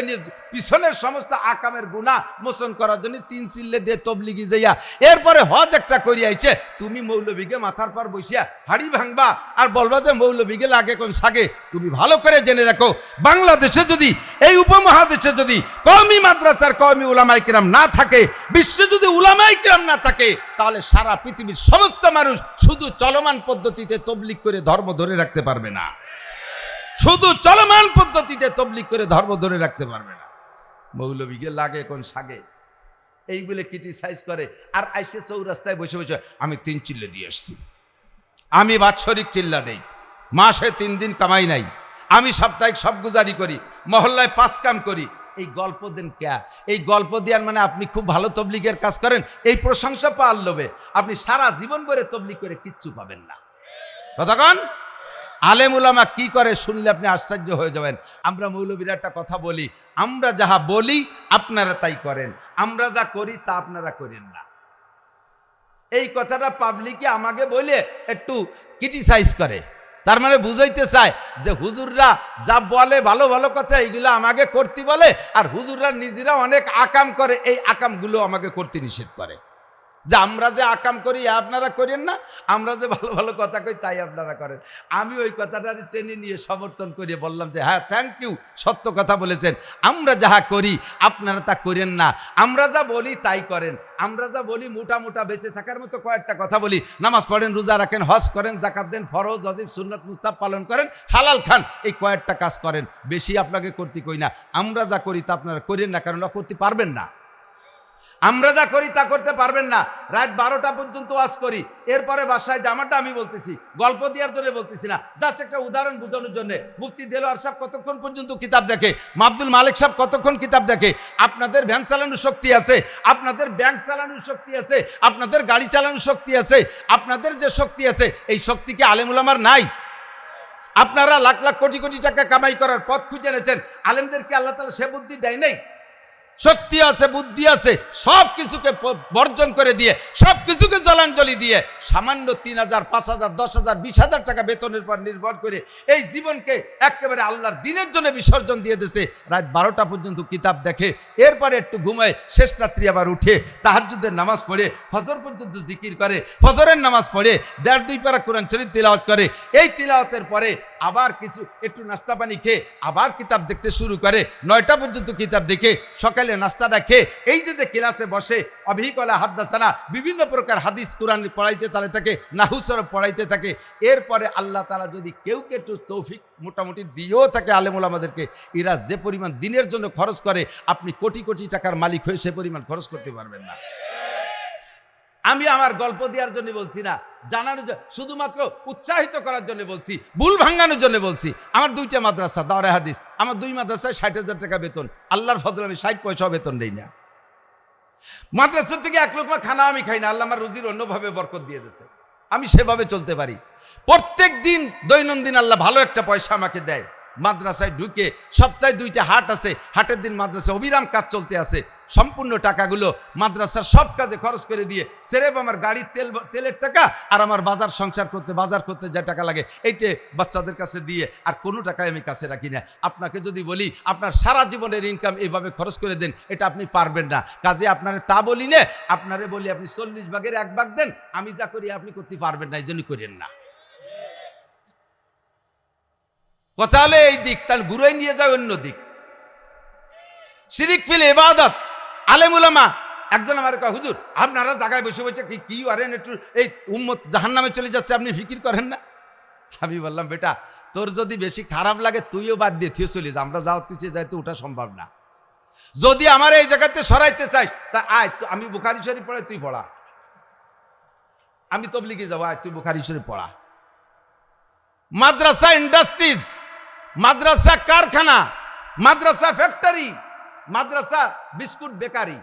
পিছনের সমস্ত আকামের গুনাহ মোচন করার জন্য 3 চিল্লে দিয়ে তবলিগি যাইয়া এরপরে হজ একটা করিয়া আইছে। তুমি মৌলবীকে মাথার পর বসিয়া হাড়ি ভাঙবা আর বলবা যে মৌলবীকে লাগে কোন সাগে। তুমি ভালো করে জেনে রাখো, বাংলাদেশে যদি, এই উপমহাদেশে যদি কওমি মাদ্রাসার কওমি উলামায়ে কিরাম না থাকে, বিশ্বে যদি উলামায়ে কিরাম না থাকে, তাহলে সারা পৃথিবীর সমস্ত মানুষ শুধু চলমান পদ্ধতিতে তবলিগ করে ধর্ম ধরে রাখতে পারবে না। শুধু চলমান পদ্ধতিতে তবলিগ করে ধর্ম ধরে রাখতে পারবে না। মৌলবীকে লাগে কোন সাগে এই বলে ক্রিটিসাইজ করে, আর আইসে চৌরাস্তায় বসে বসে আমি 3 চিল্লা দিয়ে আসছি, আমি বাৎসরিক চিল্লা দেই, মাসে 3 দিন কামাই নাই, আমি সাপ্তাহিক সব গুজারি করি, মহল্লায় 5 কাম করি। এই গল্প দেন ক্যা? এই গল্প দেওয়ার মানে আপনি খুব ভালো তবলিগের কাজ করেন, এই প্রশংসা পাওয়ার লোভে আপনি সারা জীবন ভরে তবলিগ করে কিচ্ছু পাবেন না। কতক্ষণ আলেম উলামা কি করে শুনলে আপনি আশ্চর্য হয়ে যাবেন। আমরা মৌলবীরা একটা কথা বলি, আমরা যাহা বলি আপনারা তাই করেন, আমরা যা করি তা আপনারা করেন না। এই কথাটা পাবলিকে আমাকে বলে একটু ক্রিটিসাইজ করে, তার মানে বুঝাইতে চায় যে হুজুররা যা বলে ভালো ভালো কথা এইগুলো আমাকে করতে বলে, আর হুজুররা নিজেরা অনেক আকাম করে, এই আকামগুলো আমাকে করতে নিষেধ করে। যে আমরা যে আকাম করি আপনারা করেন না, আমরা যে ভালো ভালো কথা কই তাই আপনারা করেন। আমি ওই কথাটা টেনে নিয়ে সমর্থন করে বললাম যে হ্যাঁ থ্যাংক ইউ, সত্য কথা বলেছেন, আমরা যাহা করি আপনারা তা করেন না, আমরা যা বলি তাই করেন। আমরা যা বলি মোটা মোটা বেঁচে থাকার মতো কয়েকটা কথা বলি, নামাজ পড়েন, রোজা রাখেন, হজ করেন, জাকাত দেন, ফরজ ওয়াজিব সুন্নাত মুস্তাহাব পালন করেন, হালাল খান, এই কয়েকটা কাজ করেন, বেশি আপনাকে করতে কই না। আমরা যা করি তা আপনারা করেন না, কারণ করতে পারবেন না। আমরা যা করি তা করতে পারবেন না। রাত 12টা পর্যন্ত ওয়াজ করি, এরপরে বাসায় জামাটা আমি বলতেছি, গল্প দেওয়ার জন্য বলতেছি না, জাস্ট একটা উদাহরণ বোঝানোর জন্য। মুফতি দেলোয়ার সাহেব কতক্ষণ পর্যন্ত কিতাব দেখে, আব্দুল মালিক সাহেব কতক্ষণ কিতাব দেখে। আপনাদের ভ্যান চালানোর শক্তি আছে, আপনাদের ব্যাংক চালানোর শক্তি আছে, আপনাদের গাড়ি চালানোর শক্তি আছে, আপনাদের যে শক্তি আছে এই শক্তি কি আলেম উলামার নাই? আপনারা লাখ লাখ কোটি কোটি টাকা কামাই করার পথ খুঁজে এনেছেন, আলেমদেরকে আল্লাহ তাআলা সে বুদ্ধি দেয় নাই? শক্তি আছে, বুদ্ধি আছে, সব কিছুকে বর্জন করে দিয়ে, সব কিছুকে জলাঞ্জলি দিয়ে সামান্য 3,000, 5,000, 10,000, 20,000 টাকা বেতনের পর নির্ভর করে এই জীবনকে একেবারে আল্লাহর দিনের জন্য বিসর্জন দিয়ে দিয়েছে। রাত 12টা পর্যন্ত কিতাব দেখে, এরপরে একটু ঘুমায়, শেষ রাত্রি আবার উঠে তাহাজ্জুদের নামাজ পড়ে, ফজর পর্যন্ত জিকির করে, ফজরের নামাজ পড়ে, 1.5-2 পারা কোরআন শরীফ তিলাওয়াত করে। এই তিলাওয়াতের পরে আবার কিছু একটু নাস্তা পানি খেয়ে আবার কিতাব দেখতে শুরু করে, 9টা পর্যন্ত কিতাব দেখে সকালে নাস্তাটা খেয়ে এই যে ক্লাসে বসে অভিকলা হাদাসানা বিভিন্ন প্রকার হাদিস কোরআন পড়াইতে তাহলে থাকে, নাহু সরফ পড়াইতে থাকে। এরপরে আল্লাহ তাআলা যদি কেউকে একটু তৌফিক মোটামুটি দিয়েও থাকে আলেম ওলামাদেরকে, এরা যে পরিমাণ দিনের জন্য খরচ করে আপনি কোটি কোটি টাকার মালিক হয়ে সে পরিমাণ খরচ করতে পারবেন না। আমি আমার গল্প দেওয়ার জন্য বলছি না, জানানোর জন্য, শুধুমাত্র উৎসাহিত করার জন্য বলছি, ভুল ভাঙানোর জন্য বলছি। আমার 2টা মাদ্রাসা, দাওরায়ে হাদিস, আমার 2 মাদ্রাসায় 60,000 টাকা বেতন, আল্লাহর ফজলে আমি 60 পয়সা বেতন দেই না। মাদ্রাসা থেকে 1 লোকমা খানা আমি খাই না, আল্লাহ আমার রুজির অন্যভাবে বরকত দিয়ে দিয়েছে, আমি সেভাবে চলতে পারি। প্রত্যেক দিন দৈনন্দিন আল্লাহ ভালো একটা পয়সা আমাকে দেয়। মাদ্রাসায় ঢুকে সপ্তাহে 2টা হাট আছে, হাটের দিন মাদ্রাসায় অবিরাম কাজ চলতে আছে, সম্পূর্ণ টাকাগুলো মাদ্রাসার সব কাজে খরচ করে দিয়ে সেরেফ আমার গাড়ির তেলের টাকা আর আমার বাজার সংসার করতে বাজার করতে যা টাকা লাগে এইটে বাচ্চাদের কাছে দিয়ে আর কোনো টাকাই আমি কাছে রাখি না। আপনাকে যদি বলি আপনার সারা জীবনের ইনকাম এইভাবে খরচ করে দেন, এটা আপনি পারবেন না। কাজে আপনারে তা বলি না, আপনারে বলি আপনি 40 ভাগের 1 ভাগ দেন, আমি যা করি আপনি করতে পারবেন না, এই জন্য করেন না। কথা হলে এই দিক, তাহলে ঘুরে নিয়ে যায় অন্য দিক। শিরিক ফিল ইবাদত। আলেম উলামা একজন আমার কয়, হুজুর আপনারা জায়গায় বসে বসে কি করেন, একটু এই উম্মত জাহান্নামে চলে যাচ্ছে, আপনি ফিকির করেন না? আমি বললাম, বেটা তোর যদি বেশি খারাপ লাগে তুইও বাদ দিয়ে তুইও চলে যা, আমরা যাওয়াতে যাই তো ওটা সম্ভব না। যদি আমার এই জায়গাতে সরাইতে চাইস তা আয়, তো আমি বুখারী শরীফ পড়াই, তুই পড়া, আমি তবলিগে যাবো, আয় তুই বুখারী শরীফ পড়া। মাদ্রাসা ইন্ডাস্ট্রিজ, মাদ্রাসা কারখানা, মাদ্রাসা ফ্যাক্টরি, মাদ্রাসা বিস্কুট বেকারি,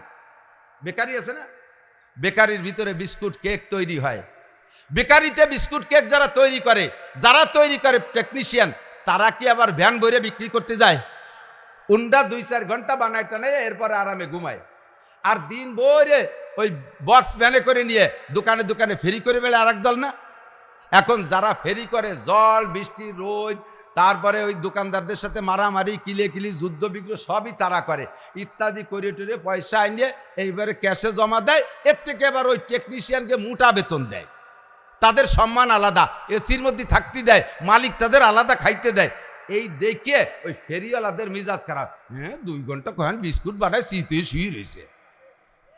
বেকারি আছে না, বেকারির ভিতরে বিস্কুট কেক তৈরি হয়। বেকারিতে বিস্কুট কেক যারা তৈরি করে টেকনিশিয়ান, তারা কি আবার ভ্যান ভরে বিক্রি করতে যায়? উন্ডা 2-4 ঘন্টা বানায় টানে, এরপরে আরামে ঘুমায়। আর দিন ভরে ওই বক্স ভ্যানে করে নিয়ে দোকানে দোকানে ফেরি করে বেড়ে আর এক দল না। এখন যারা ফেরি করে, জল বৃষ্টি রোদ, তারপরে ওই দোকানদারদের সাথে মারামারি, কিলি যুদ্ধ বিগ্রহ সবই তারা করে, ইত্যাদি করে টুরে পয়সা এনে এইবারে ক্যাশে জমা দেয়। এর থেকে এবার ওই টেকনিশিয়ানকে মোটা বেতন দেয়, তাদের সম্মান আলাদা, এসির মধ্যে থাকতে দেয়, মালিক তাদের আলাদা খাইতে দেয়। এই দেখে ওই ফেরিওয়ালাদের মিজাজ খারাপ, হ্যাঁ 2 ঘন্টা কখন বিস্কুট বানায় শীতে শুয়ে রয়েছে।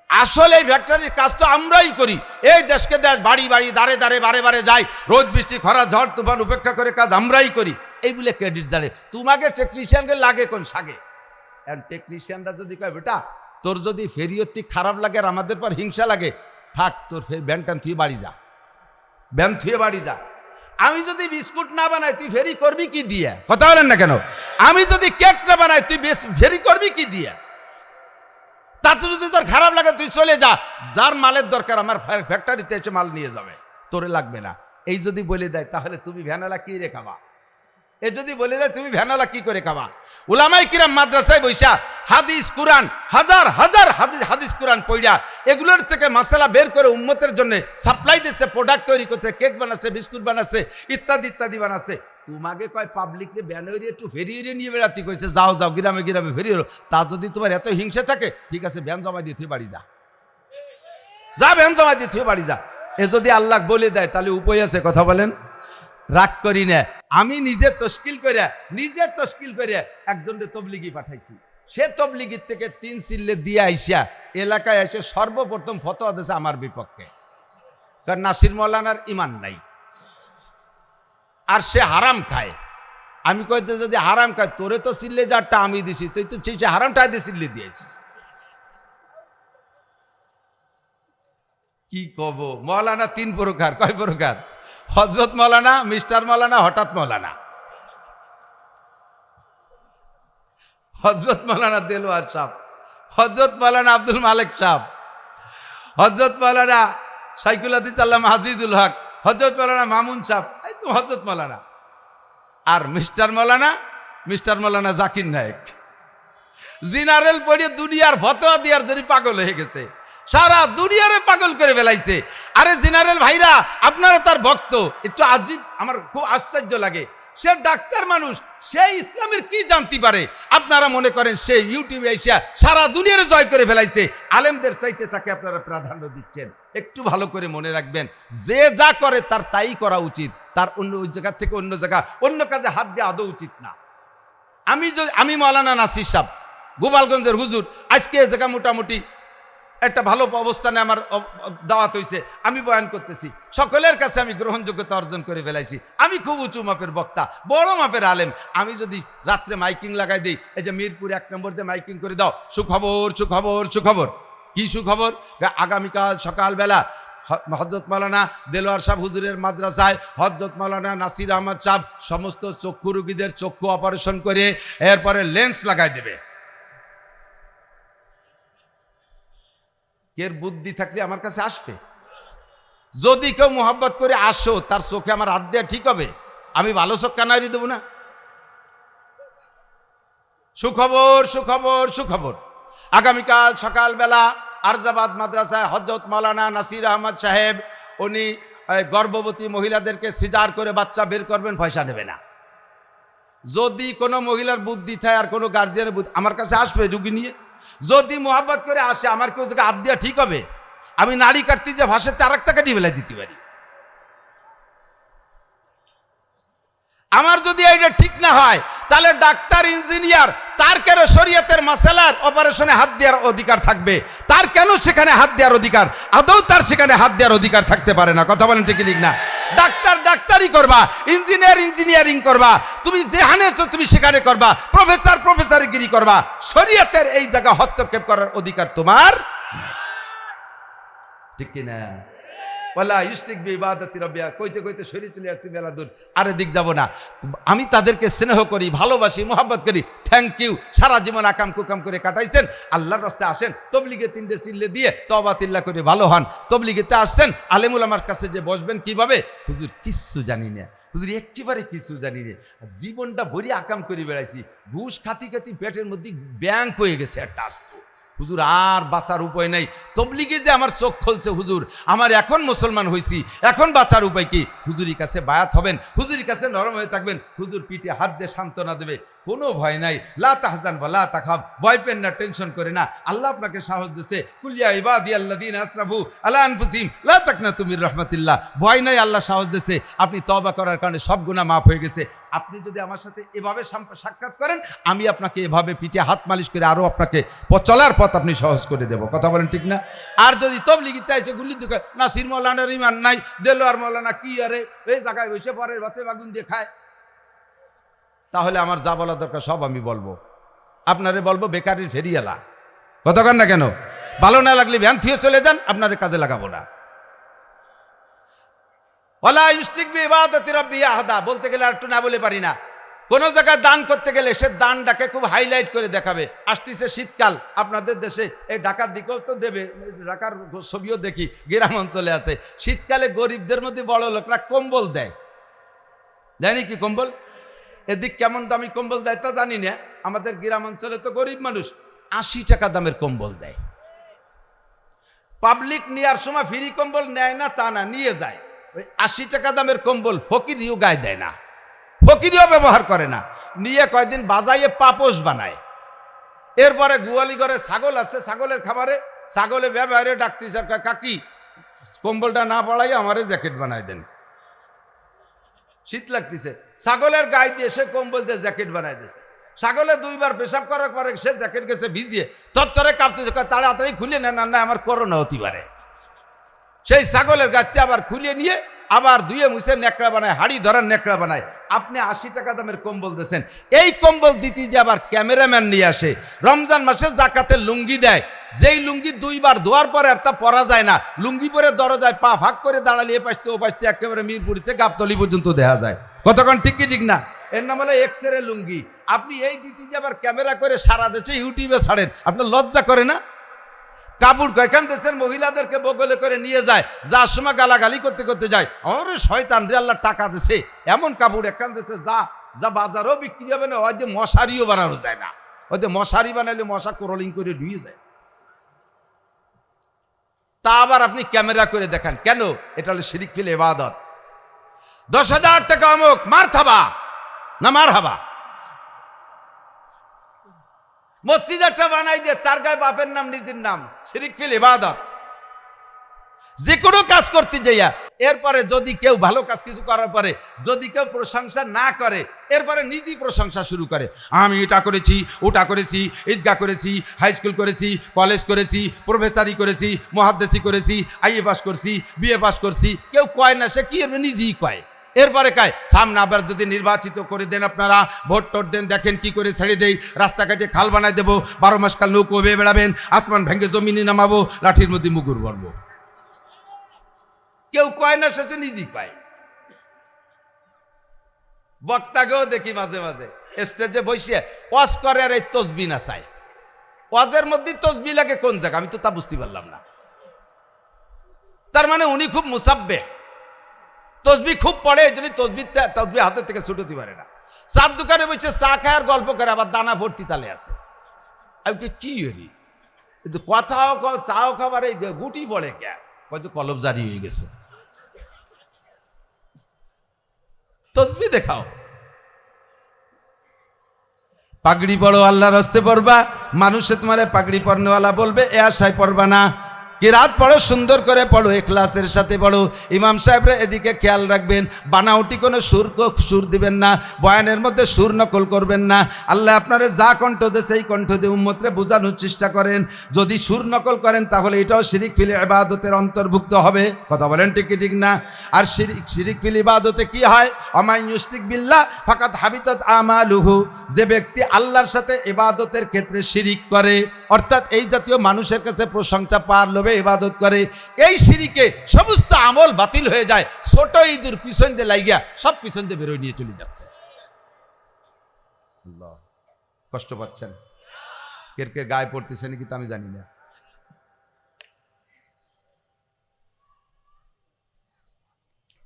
আসলে এই ফ্যাক্টরির কাজ তো আমরাই করি, এই দেশকে দেশ বাড়ি বাড়ি দাঁড়ে দাঁড়ে বারে বারে যাই, রোদ বৃষ্টি খরা ঝড় তুফান উপেক্ষা করে কাজ আমরাই করি, এই বলে ক্রেডিট জানে। তোমাকে টেকনিশিয়ানকে লাগে কোন সাগে? টেকনিশিয়ানরা যদি কয়, বেটা তোর যদি ফেরিওতি খারাপ লাগে আর আমাদের পর হিংসা লাগে, থাক তোর ভ্যান টান তুই বাড়ি যা, ভ্যান থুয়ে বাড়ি যা। আমি যদি বিস্কুট না বানাই তুই ফেরি করবি কি দিয়ে? কথা বলেন না কেন? আমি যদি কেক না বানাই তুই ফেরি করবি কি দিয়ে? তাতে যদি তোর খারাপ লাগে তুই চলে যা, যার মালের দরকার আমার ফ্যাক্টরিতে এসে মাল নিয়ে যাবে, তোরে লাগবে না। এই যদি বলে দেয় তাহলে তুমি ভ্যানালা কি রে খাবা? এ যদি বলে দেয় তুমি ভ্যানালা কি করে খাবা? উলামায়ে কিরাম মাদ্রাসায় বৈশা হাদিস কুরআন হাজার হাজার হাদিস কুরআন পড়িয়া এগুলোর থেকে মাসালা বের করে উম্মতের জন্য সাপ্লাই দিচ্ছে, প্রোডাক্ট তৈরি করতে, কেক বানাচ্ছে, বিস্কুট বানাচ্ছে, ইত্যাদি ইত্যাদি বানাচ্ছে। তোমাকে কয় পাবলিককে ব্যানারে একটু ফেরিয়ে নিয়ে বেড়াতে কইছে, যাও যাও গ্রামে গ্রামে ফেরিয়ে। তা যদি তোমার এত হিংসা থাকে, ঠিক আছে ভ্যান জমা দিয়ে তুই বাড়ি যা, যা ভ্যান জমা দিয়ে তুই বাড়ি যা। এ যদি আল্লাহ বলে দেয় তাহলে উপায় আছে? কথা বলেন, রাগ করি না। আমি নিজে তশকিল করে একজনকে তবলিগি পাঠাইছি, সে তবলিগির থেকে 3 সিল্লে দিয়ে আইসা এলাকায় এসে সর্বপ্রথম ফতোয়া দিয়েছে আমার বিপক্ষে, কারণ নাসির মৌলানার ইমান নাই আর সে হারাম খায়। আমি কইতে যদি হারাম খায়, তোরে তো সিল্লে যারটা আমি দিছি, তুই তো সেই হারামটা দিয়ে সিল্লে দিয়েছি। কি কব? মৌলানা 3 প্রকার। কয় প্রকার? হযরত মৌলানা, মিস্টার মৌলানা, হঠাৎ মৌলানা। হযরত মৌলানা দেলোয়ার সাহেব, হযরত মৌলানা আব্দুল মালিক সাহেব, হযরত মৌলানা শাইখুল হাদিস আল্লামা আজিজুল হক, হযরত মৌলানা মামুন সাহেব, এই তো হযরত মৌলানা। আর মিস্টার মৌলানা জাকির নায়েক। জেনারেল পড়ে দুনিয়ার ফতোয়া দেওয়ার জন্য পাগল হয়ে গেছে, সারা দুনিয়ারে পাগল করে ফেলাইছে। আরে জেনারেল ভাইরা, আপনারা তার ভক্ত, একটু আজিব, আমার খুব আশ্চর্য লাগে। সে ডাক্তার মানুষ, সে ইসলামের কি জানতে পারে? আপনারা মনে করেন সে ইউটিউবে এসে সারা দুনিয়ারে জয় করে ফেলাইছে, আলেমদের চাইতে তাকে আপনারা প্রাধান্য দিচ্ছেন। একটু ভালো করে মনে রাখবেন, যে যা করে তার তাই করা উচিত, তার অন্য জায়গা থেকে অন্য কাজে হাত দেওয়া আদৌ উচিত না। আমি মৌলানা নাসির সাহেব, গোপালগঞ্জের হুজুর, আজকে এই জায়গা মোটামুটি একটা ভালো অবস্থানে আমার দাওয়াত হয়েছে, আমি বয়ান করতেছি, সকলের কাছে আমি গ্রহণযোগ্যতা অর্জন করে ফেলাইছি। আমি খুব উঁচু মাপের বক্তা, বড় মাপের আলেম। আমি যদি রাত্রে মাইকিং লাগাই দিই, এই যে মিরপুর 1 নম্বর দিয়ে মাইকিং করে দাও, সুখবর সুখবর সুখবর। কি সুখবর? আগামীকাল সকালবেলা হযরত মাওলানা দেলোয়ার সাহেব হুজুরের মাদ্রাসায় হযরত মাওলানা নাসির আহমদ সাহেব সমস্ত চক্ষু রোগীদের চক্ষু অপারেশন করে এরপরে লেন্স লাগাই দেবে। এর বুদ্ধি থাকলে আমার কাছে আসবে। যদি কেউ মোহাব্বত করে আসো, তার চোখে আমার হাত দেওয়া ঠিক হবে? আমি ভালো চোখ কানারি দেবো না? সুখবর সুখবর সুখবর। আগামীকাল সকালবেলা আরজাবাদ মাদ্রাসায় হযরত মাওলানা নাসির আহমদ সাহেব, উনি গর্ভবতী মহিলাদেরকে সিজার করে বাচ্চা বের করবেন, পয়সা নেবে না। যদি কোনো মহিলার বুদ্ধি থাকে আর কোনো গার্জিয়ানের বুদ্ধি, আমার কাছে আসবে রুগী নিয়ে। যদি মোহাব্বত করে আসে, আমার কেউ জায়গায় হাত দেওয়া ঠিক হবে? আমি নাড়ি কাটতে যে ভাষাতে আর একটা কাটি বেলায় দিতে পারি। আমার যদি এইটা ঠিক না হয় তাহলে ডাক্তার ইঞ্জিনিয়ার তার কেন শরীয়তের মাসালার অপারেশনে হাত দেওয়ার অধিকার থাকবে? তার কেন সেখানে হাত দেওয়ার অধিকার? আদৌ তার সেখানে হাত দেওয়ার অধিকার থাকতে পারে না। কথা বলেন ঠিক ঠিক না? ডাক্তার ডাক্তারি করবা, ইঞ্জিনিয়ার ইঞ্জিনিয়ারিং করবা, তুমি যেখানে আছো তুমি সেখানে করবা, প্রফেসর প্রফেসরগিরি করবা, শরীয়তের এই জায়গা হস্তক্ষেপ করার অধিকার তোমার ঠিক কিনা? ওয়ালা ইউশরিক বিইবাদাতি রাব্বিহা কইতে কইতে শরীর চলে আসছি মেলা দূর, আরে দিক যাব না। আমি তাদেরকে স্নেহ করি, ভালোবাসি, মোহাব্বত করি, থ্যাংক ইউ। সারা জীবন আকাম কুকাম করে কাটাইছেন, আল্লাহর রাস্তায় আসেন, তবলিগে 3টে চিল্লে দিয়ে তওবা তিল্লা করে ভালো হন। তবলিগেতে আসছেন, আলেমুল আমার কাছে যে বসবেন কিভাবে, হুজুর কিচ্ছু জানি না, হুজুর একেবারে কিছু জানি না, জীবনটা ভরি আকাম করে বেড়াইছি, ঘুষ খাতি খাতি পেটের মধ্যে ব্যাংক হয়ে গেছে একটা আস্ত। হুজুর আর বাঁচার উপায় নাই, তবলিগে যে আমার চোখ খুলছে হুজুর, আমার এখন মুসলমান হয়েছি, এখন বাঁচার উপায় কি? হুজুরির কাছে বায়াত হবেন, হুজুরির কাছে নরম হয়ে থাকবেন, হুজুর পিঠে হাত দিয়ে সান্ত্বনা দেবে, কোনো ভয় নাই, লা তাহজান ওয়া লা তাখাফ, ভয় পেন না, টেনশন করে না, আল্লাহ আপনাকে সাহস দিয়েছে, কুল ইয়া ইবাদিয়াল্লাযীনা আসরাফু আলা আনফুসিহিম লা তাকনাতু মির রাহমাতিল্লাহ, ভয় নাই, আল্লাহ সাহস দিয়েছে, আপনি তওবা করার কারণে সব গুনাহ মাফ হয়ে গেছে। আপনি যদি আমার সাথে এভাবে সাক্ষাৎ করেন, আমি আপনাকে এভাবে পিঠে হাত মালিশ করে আরও আপনাকে চলার পথ আপনি সহজ করে দেব। কথা বলেন ঠিক না? আর যদি তবলিগিতে এসে গুলি দিকে নাসির মৌলানার ইমান নাই, দেলোয়ার মৌলানা কি আরে এই জায়গায় বসে পরের ভাতে বাগুন দিয়ে খায়, তাহলে আমার যা বলা দরকার সব আমি বলবো, আপনারে বলবো বেকারির ফেরিয়ালা। কথা কন না কেন? ভালো না লাগলে ভ্যান থিয়ে চলে যান, আপনারে কাজে লাগাবো না। ওয়ালা ইউশরিক বিইবাদাতি রাব্বিহি আহাদা বলতে গেলে আর একটু না বলে পারি না। কোনো জায়গায় দান করতে গেলে সে দানটাকে খুব হাইলাইট করে দেখাবে। আসতেছে শীতকাল, আপনাদের দেশে এই ঢাকার দিকেও তো দেবে, ঢাকার ছবিও দেখি, গ্রাম অঞ্চলে আছে, শীতকালে গরিবদের মধ্যে বড় লোকরা কম্বল দেয়, জানি কি কম্বল, এদিক কেমন দামি কম্বল দেয় তা জানি না, আমাদের গ্রাম অঞ্চলে তো গরিব মানুষ 80 টাকা দামের কম্বল দেয়। পাবলিক নেওয়ার সময় ফ্রি কম্বল নেয় না তা না, নিয়ে যায়। ওই 80 টাকা দামের কম্বল ফকিরিও গায়ে দেয় না, ফকিরিও ব্যবহার করে না, নিয়ে কয়দিন বাজাইয়ে পাপোশ বানায়। এরপরে গোয়ালি ঘরে ছাগল আছে, ছাগলের খাবারে ছাগলে ব্যবহারে ডাকতে সরকার, কাকি কম্বলটা না পড়াই আমারে জ্যাকেট বানায় দেন, শীত লাগতেছে, ছাগলের গায়ে দিয়ে সে কম্বল দিয়ে জ্যাকেট বানায় দিয়েছে। ছাগলে 2 বার পেশাব করার পরে সে জ্যাকেট গেছে ভিজিয়ে, তত্তরে কাঁপতেছে, তাড়াতাড়ি খুলে নেন, না আমার করোনা হতে পারে। সেই ছাগলের গাছটা আবার খুলে নিয়ে আবার ধুয়ে মুছে নেকড়া বানায়, হাড়ি ধরার নেকড়া বানায়। আপনি 80 টাকা দামের কম্বল দিয়েছেন, এই কম্বল দিতে যে আবার ক্যামেরাম্যান নিয়ে আসে, রমজান মাসে জাকাতের লুঙ্গি দেয়, যেই লুঙ্গি 2 বার ধোয়ার পরে আর তা পরা যায় না, লুঙ্গি পরে দরজায় পা ফাঁক করে দাঁড়ালে এ পাশতে ও পাশতে একেবারে মিরপুরিতে গাবতলি পর্যন্ত দেখা যায়। কতক্ষণ ঠিক কি ঠিক না? এর নাম হলো এক্সরে লুঙ্গি। আপনি এই দিতে যে আবার ক্যামেরা করে সারা দেশে ইউটিউবে ছাড়েন, আপনার লজ্জা করে না? কাপড় কয়খান দেশের মহিলাদেরকে বগলে করে নিয়ে যায়, যার সময় গালাগালি করতে করতে যায়, আরে শয়তান রে, আল্লাহ টাকা দিছে, এমন কাপড় একখান দেশে যা যা বাজারও বিক্রি হবে না, হয়তো মশারিও বানানো যায় না, হয়তো মশারি বানাইলে মশা ক্রলিং করে ঢুয়ে যায়, তা আবার আপনি ক্যামেরা করে দেখান কেন? এটা হলো শিরিক ফিল ইবাদত। 10,000 টাকা অমুক মারহাবা না মারহাবা, মসজিদ একটা বানাই দিয়ে তার গায়ে বাপের নাম নিজের নাম, শিরিক ফিল ইবাদত। যে কোনো কাজ করতে যাইয়া এরপরে যদি কেউ ভালো কাজ কিছু করার পরে যদি কেউ প্রশংসা না করে, এরপরে নিজেই প্রশংসা শুরু করে, আমি এটা করেছি, ওটা করেছি, ঈদগাহ করেছি, হাই স্কুল করেছি, কলেজ করেছি, প্রফেসরি করেছি, মুহাদ্দিসি করেছি, আইএ পাস করছি, বিএ পাস করছি। কেউ কয় না, সে কি নিজেই কয়। এরপরে কয় সামনে আবার যদি নির্বাচিত করে দেন, আপনারা ভোট টোট দেন, দেখেন কি করে ছেড়ে দেই, রাস্তাঘাটে খাল বানায় দেবো, 12 মাস কাল নৌকো বেয়ে বেড়াবেন, আসমান ভেঙে জমিনে নামাবো, লাঠির মধ্যে মুগুর ভরবো। কেউ কয় না, সে নিজেই কয়। বক্তাকেও দেখি মাঝে মাঝে স্টেজে বসে ওয়াজ করে আর এই তসবিহ না চায়। ওয়াজের মধ্যে তসবিহ লাগে কোন জায়গা, আমি তো তা বুঝতে পারলাম না। তার মানে উনি খুব মুসাব্বে, তসবিহ খুব পড়ে, এই জন্য তসবিহ হাতের থেকে ছুটতে পারে না। চার দোকানে বসে চা খায় আর গল্প করে, আবার দানা ভর্তি তালে আছে। আমি কি হরি, কিন্তু কথাও চাও খাবার এই গুটি পড়ে কে, কত কলব জারি হয়ে গেছে। তসবিহ দেখাও, পাগড়ি পড়ো, আল্লাহর রাস্তে পড়বা, মানুষে তোমারে পাগড়ি পরনেওয়ালা বলবে, এ আশায় পড়বা না। কিরাত পড়ো, সুন্দর করে পড়ো, ইখলাসের সাথে পড়ো। ইমাম সাহেবরা এদিকে খেয়াল রাখবেন, বানাউটি কোনো সুর দিবেন না, বয়ানের মধ্যে সুর নকল করবেন না। আল্লাহ আপনারা যা কণ্ঠ দেয় সেই কণ্ঠ দিয়ে উম্মতরে বোঝানোর চেষ্টা করেন। যদি সুর নকল করেন তাহলে এটাও শিরিক ফিল ইবাদতের অন্তর্ভুক্ত হবে। কথা বলেন ঠিক কি ঠিক না? আর শিরিক ফিল ইবাদতে কি হয়? আমায় ইউশরিক বিল্লাহ ফাকাদ হাবিতাত আমালুহু, যে ব্যক্তি আল্লাহর সাথে ইবাদতের ক্ষেত্রে শিরিক করে, অর্থাৎ এই জাতীয় মানুষের কাছে প্রশংসা পাওয়ার লোভে ইবাদত করে, এই শিরিকে সমস্ত আমল বাতিল হয়ে যায়। ছোট ইঁদুর পিছন দিয়ে লাগিয়া সব পিছন দিয়ে বেরোয় নিয়ে চলে যাচ্ছে। আল্লাহ, কষ্ট পাচ্ছেন? কে গায়ে পড়তেছে নাকি তা আমি জানি না।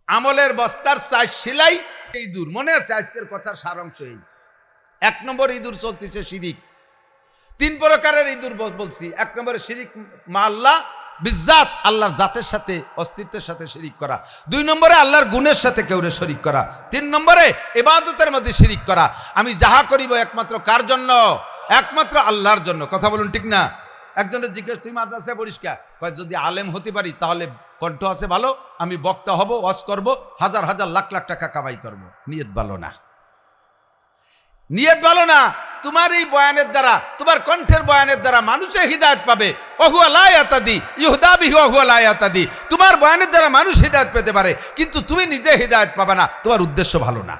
আমলের বস্তার চার সেলাই ইঁদুর, মনে আছে আজকের কথার সারাংশ এই। 1 নম্বর ইঁদুর চলতেছে শিরিক। 3 প্রকারের ইঁদুর বলছি। 1 নম্বরে শিরিক মা আল্লাহ বিজ্জাত, আল্লাহর জাতের সাথে অস্তিত্বের সাথে শিরিক করা। 2 নম্বরে আল্লাহর গুণের সাথে কেউরে শরিক করা। 3 নম্বরে ইবাদতের মধ্যে শিরিক করা। আমি যাহা করিব একমাত্র কার জন্য? একমাত্র আল্লাহর জন্য। কথা বলুন ঠিক না? একজনের জিজ্ঞেস, তুই মাদ্রাসায় পড়িস কে? কয় যদি আলেম হতে পারি তাহলে কণ্ঠ আছে ভালো, আমি বক্তা হব, ওয়াজ করব, হাজার হাজার লাখ লাখ টাকা কামাই করব। নিয়ত ভালো না, নিয়ত ভালো না। তোমার এই বয়ানের দ্বারা, তোমার কণ্ঠের বয়ানের দ্বারা মানুষে হিদায়ত পাবে। ওহুয়া লা ইয়াতাদি ইউহদা বিহি ওহুয়া লা ইয়াতাদি। তোমার বয়ানের দ্বারা মানুষ হিদায়ত পেতে পারে, কিন্তু তুমি নিজে হিদায়ত পাবে না। তোমার উদ্দেশ্য ভালো না।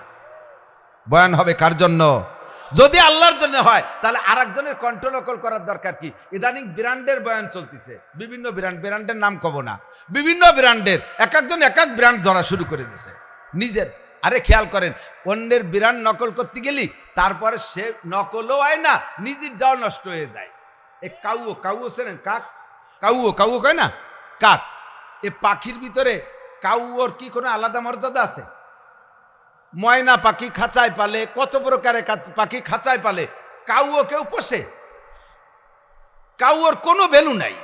বয়ান হবে কার জন্য? যদি আল্লাহর জন্য হয় তাহলে আরেকজনের কণ্ঠ নকল করার দরকার কি? ইদানিং ব্র্যান্ডের বয়ান চলতেছে, বিভিন্ন ব্র্যান্ডের নাম কব না, বিভিন্ন ব্র্যান্ডের এক একজন এক এক ব্র্যান্ড ধরা শুরু করে দিয়েছে নিজের। আরে খেয়াল করেন, অন্যের ব্র্যান্ড নকল করতে গেলি তারপরে সে নকলও হয় না, নিজের যাও নষ্ট হয়ে যায়। এই কাউ চেনেন? কাক, কাউ কয় না, কাক। এ পাখির ভিতরে কাউর কি কোনো আলাদা মর্যাদা আছে? ময়না পাখি খাঁচায় পালে, কত প্রকারে পাখি খাঁচায় পালে, কাউও কেউ পোষে? কাউর কোনো ভ্যালু নাই।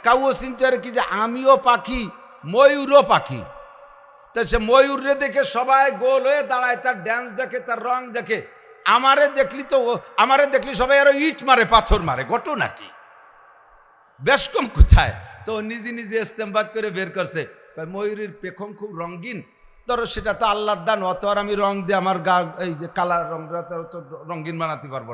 কাউও চিন্তা করে কি যে আমিও পাখি, ময়ূরও পাখি। তা সে ময়ূরে দেখে সবাই গোল হয়ে দাঁড়ায়, তার ড্যান্স দেখে, তার রং দেখে। আমারে দেখলি সবাই আরো ইট মারে, পাথর মারে। ঘটনা কি? বেশ কম কোথায়? তো নিজে নিজে ইস্তেমবাদ করে বের করছে, ময়ূরের পেখম খুব রঙিন। ধরো সেটা তো আল্লাহর দান, অত আর আমি রং দিয়ে আমার গা এই যে কালার রংটা তো রঙিন বানাতে পারবো না।